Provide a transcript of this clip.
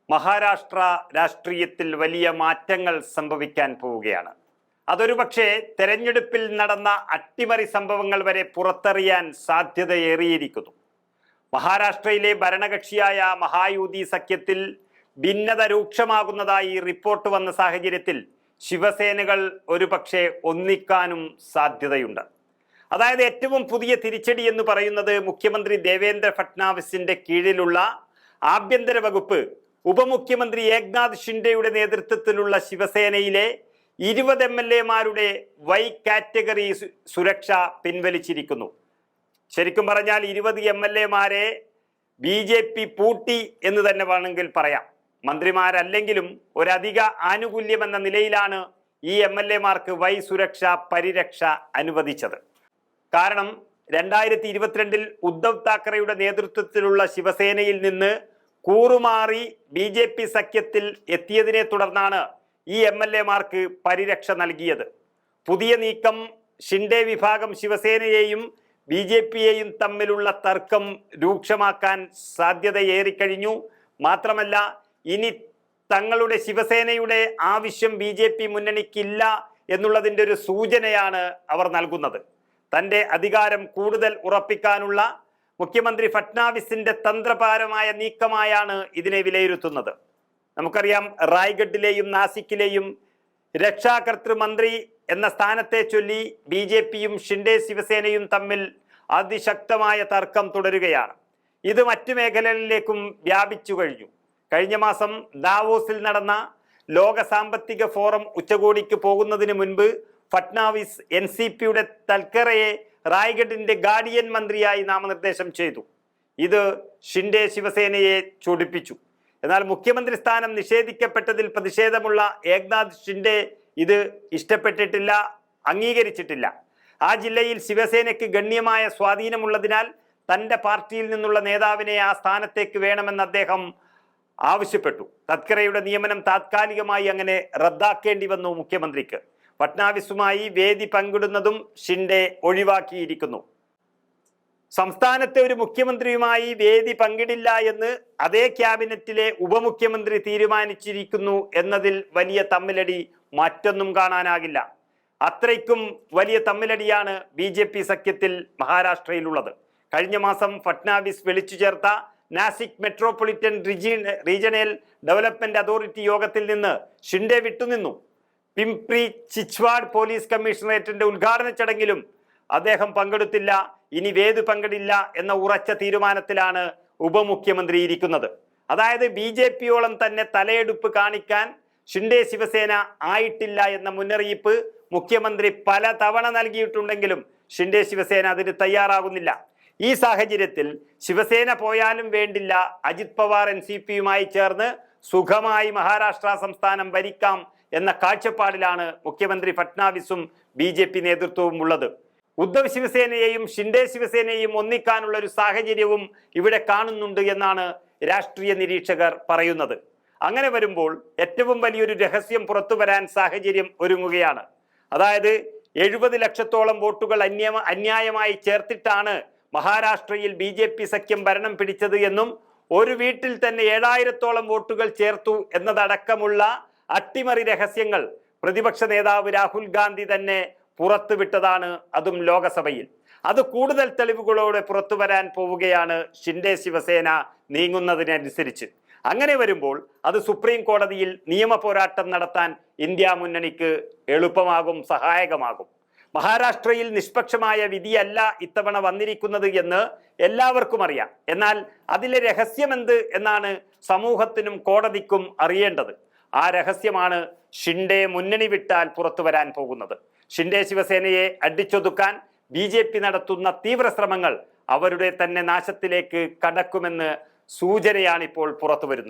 മഹാരാഷ്ട്ര രാഷ്ട്രീയത്തിൽ വലിയ മാറ്റങ്ങൾ സംഭവിക്കാൻ പോവുകയാണ്. അതൊരു പക്ഷേ തെരഞ്ഞെടുപ്പിൽ നടന്ന അട്ടിമറി സംഭവങ്ങൾ വരെ പുറത്തറിയാൻ സാധ്യതയേറിയിരിക്കുന്നു. മഹാരാഷ്ട്രയിലെ ഭരണകക്ഷിയായ മഹായുതി സഖ്യത്തിൽ ഭിന്നത രൂക്ഷമാകുന്നതായി റിപ്പോർട്ട് വന്ന സാഹചര്യത്തിൽ ശിവസേനകൾ ഒരു പക്ഷേ ഒന്നിക്കാനും സാധ്യതയുണ്ട്. അതായത് ഏറ്റവും പുതിയ തിരിച്ചടി എന്ന് പറയുന്നത് മുഖ്യമന്ത്രി ദേവേന്ദ്ര ഫട്നാവിസിന്റെ കീഴിലുള്ള ആഭ്യന്തര വകുപ്പ് ഉപമുഖ്യമന്ത്രി ഏക്നാഥ് ഷിൻഡെയുടെ നേതൃത്വത്തിലുള്ള ശിവസേനയിലെ 20 MLA-മാരുടെ വൈ കാറ്റഗറി സുരക്ഷ പിൻവലിച്ചിരിക്കുന്നു. ശരിക്കും പറഞ്ഞാൽ 20 MLA-മാരെ BJP പൂട്ടി എന്ന് തന്നെ വേണമെങ്കിൽ പറയാം. മന്ത്രിമാരല്ലെങ്കിലും ഒരധിക ആനുകൂല്യം എന്ന നിലയിലാണ് ഈ MLA-മാർക്ക് വൈ സുരക്ഷ പരിരക്ഷ അനുവദിച്ചത്. കാരണം 2022-ൽ ഉദ്ധവ് താക്കറെയുടെ നേതൃത്വത്തിലുള്ള ശിവസേനയിൽ നിന്ന് കൂറുമാറി BJP സഖ്യത്തിൽ എത്തിയതിനെ തുടർന്നാണ് ഈ MLA-മാർക്ക് പരിരക്ഷ നൽകിയത്. പുതിയ നീക്കം ഷിൻഡെ വിഭാഗം ശിവസേനയെയും BJP-യെയും തമ്മിലുള്ള തർക്കം രൂക്ഷമാക്കാൻ സാധ്യതയേറിക്കഴിഞ്ഞു. മാത്രമല്ല, ഇനി തങ്ങളുടെ ശിവസേനയുടെ ആവശ്യം BJP മുന്നണിക്കില്ല എന്നുള്ളതിൻ്റെ ഒരു സൂചനയാണ് അവർ നൽകുന്നത്. തൻ്റെ അധികാരം കൂടുതൽ ഉറപ്പിക്കാനുള്ള മുഖ്യമന്ത്രി ഫട്നാവിസിന്റെ തന്ത്രപരമായ നീക്കമായാണ് ഇതിനെ വിലയിരുത്തുന്നത്. നമുക്കറിയാം, റായ്ഗഡിലെയും നാസിക്കിലെയും രക്ഷാകർതൃമന്ത്രി എന്ന സ്ഥാനത്തെ ചൊല്ലി BJP-യും ഷിൻഡെ ശിവസേനയും തമ്മിൽ അതിശക്തമായ തർക്കം തുടരുകയാണ്. ഇത് മറ്റു മേഖലകളിലേക്കും വ്യാപിച്ചു കഴിഞ്ഞു. കഴിഞ്ഞ മാസം ദാവോസിൽ നടന്ന ലോക സാമ്പത്തിക ഫോറം ഉച്ചകോടിക്ക് പോകുന്നതിന് മുൻപ് ഫട്നാവിസ് NCPയുടെ തൽക്കറയെ റായ്ഗഡിന്റെ ഗാർഡിയൻ മന്ത്രിയായി നാമനിർദ്ദേശം ചെയ്തു. ഇത് ഷിൻഡെ ശിവസേനയെ ചൊടിപ്പിച്ചു. എന്നാൽ മുഖ്യമന്ത്രി സ്ഥാനം നിഷേധിക്കപ്പെട്ടതിൽ പ്രതിഷേധമുള്ള ഏക്നാഥ് ഷിൻഡെ ഇത് ഇഷ്ടപ്പെട്ടിട്ടില്ല, അംഗീകരിച്ചിട്ടില്ല. ആ ജില്ലയിൽ ശിവസേനയ്ക്ക് ഗണ്യമായ സ്വാധീനമുള്ളതിനാൽ തൻ്റെ പാർട്ടിയിൽ നിന്നുള്ള നേതാവിനെ ആ സ്ഥാനത്തേക്ക് വേണമെന്ന് അദ്ദേഹം ആവശ്യപ്പെട്ടു. തത്കറയുടെ നിയമനം താത്കാലികമായി അങ്ങനെ റദ്ദാക്കേണ്ടി വന്നു മുഖ്യമന്ത്രിക്ക്. ഫട്നാവിസുമായി വേദി പങ്കിടുന്നതും ഷിൻഡെ ഒഴിവാക്കിയിരിക്കുന്നു. സംസ്ഥാനത്തെ ഒരു മുഖ്യമന്ത്രിയുമായി വേദി പങ്കിടില്ല എന്ന് അതേ ക്യാബിനറ്റിലെ ഉപമുഖ്യമന്ത്രി തീരുമാനിച്ചിരിക്കുന്നു എന്നതിൽ വലിയ തമ്മിലടി മറ്റൊന്നും കാണാനാകില്ല. അത്രയ്ക്കും വലിയ തമ്മിലടിയാണ് BJP സഖ്യത്തിൽ മഹാരാഷ്ട്രയിലുള്ളത്. കഴിഞ്ഞ മാസം ഫട്നാവിസ് വിളിച്ചു ചേർത്ത Nashik metropolitan regional development authority യോഗത്തിൽ നിന്ന് ഷിൻഡെ വിട്ടുനിന്നു. പിംപ്രി ചിച്ച്വാഡ് പോലീസ് കമ്മീഷണറേറ്റിന്റെ ഉദ്ഘാടന ചടങ്ങിലും അദ്ദേഹം പങ്കെടുത്തില്ല. ഇനി വേദി പങ്കിടില്ല എന്ന ഉറച്ച തീരുമാനത്തിലാണ് ഉപമുഖ്യമന്ത്രി ഇരിക്കുന്നത്. അതായത് BJP-യോളം തന്നെ തലയെടുപ്പ് കാണിക്കാൻ ഷിൻഡെ ശിവസേന ആയിട്ടില്ല എന്ന മുന്നറിയിപ്പ് മുഖ്യമന്ത്രി പല തവണ നൽകിയിട്ടുണ്ടെങ്കിലും ഷിൻഡെ ശിവസേന അതിന് തയ്യാറാകുന്നില്ല. ഈ സാഹചര്യത്തിൽ ശിവസേന പോയാലും വേണ്ടില്ല, അജിത് പവാർ NCPയുമായി ചേർന്ന് സുഖമായി മഹാരാഷ്ട്ര സംസ്ഥാനം ഭരിക്കാം എന്ന കാഴ്ചപ്പാടിലാണ് മുഖ്യമന്ത്രി ഫട്നാവിസും BJP നേതൃത്വവും ഉള്ളത്. ഉദ്ധവ് ശിവസേനയെയും ഷിൻഡെ ശിവസേനയെയും ഒന്നിക്കാനുള്ള ഒരു സാഹചര്യവും ഇവിടെ കാണുന്നുണ്ട് എന്നാണ് രാഷ്ട്രീയ നിരീക്ഷകർ പറയുന്നത്. അങ്ങനെ വരുമ്പോൾ ഏറ്റവും വലിയൊരു രഹസ്യം പുറത്തു വരാൻ സാഹചര്യം ഒരുങ്ങുകയാണ്. അതായത് 70 ലക്ഷത്തോളം വോട്ടുകൾ അന്യായമായി ചേർത്തിട്ടാണ് മഹാരാഷ്ട്രയിൽ BJP സഖ്യം ഭരണം പിടിച്ചത് എന്നും ഒരു വീട്ടിൽ തന്നെ 7000-ഓളം വോട്ടുകൾ ചേർത്തു എന്നതടക്കമുള്ള അട്ടിമറി രഹസ്യങ്ങൾ പ്രതിപക്ഷ നേതാവ് രാഹുൽ ഗാന്ധി തന്നെ പുറത്തുവിട്ടതാണ്, അതും ലോകസഭയിൽ. അത് കൂടുതൽ തെളിവുകളോടെ പുറത്തു വരാൻ പോവുകയാണ് ഷിൻഡെ ശിവസേന നീങ്ങുന്നതിനനുസരിച്ച്. അങ്ങനെ വരുമ്പോൾ അത് സുപ്രീം കോടതിയിൽ നിയമ പോരാട്ടം നടത്താൻ ഇന്ത്യ മുന്നണിക്ക് എളുപ്പമാകും, സഹായകമാകും. മഹാരാഷ്ട്രയിൽ നിഷ്പക്ഷമായ വിധിയല്ല ഇത്തവണ വന്നിരിക്കുന്നത് എന്ന് എല്ലാവർക്കും അറിയാം. എന്നാൽ അതിലെ രഹസ്യമെന്ത് എന്നാണ് സമൂഹത്തിനും കോടതിക്കും അറിയേണ്ടത്. ആ രഹസ്യമാണ് ഷിൻഡെ മുന്നണി വിട്ടാൽ പുറത്തു വരാൻ പോകുന്നത്. ഷിൻഡെ ശിവസേനയെ അടിച്ചൊതുക്കാൻ BJP നടത്തുന്ന തീവ്ര ശ്രമങ്ങൾ അവരുടെ തന്നെ നാശത്തിലേക്ക് കടക്കുമെന്ന് സൂചനയാണിപ്പോൾ പുറത്തു വരുന്നത്.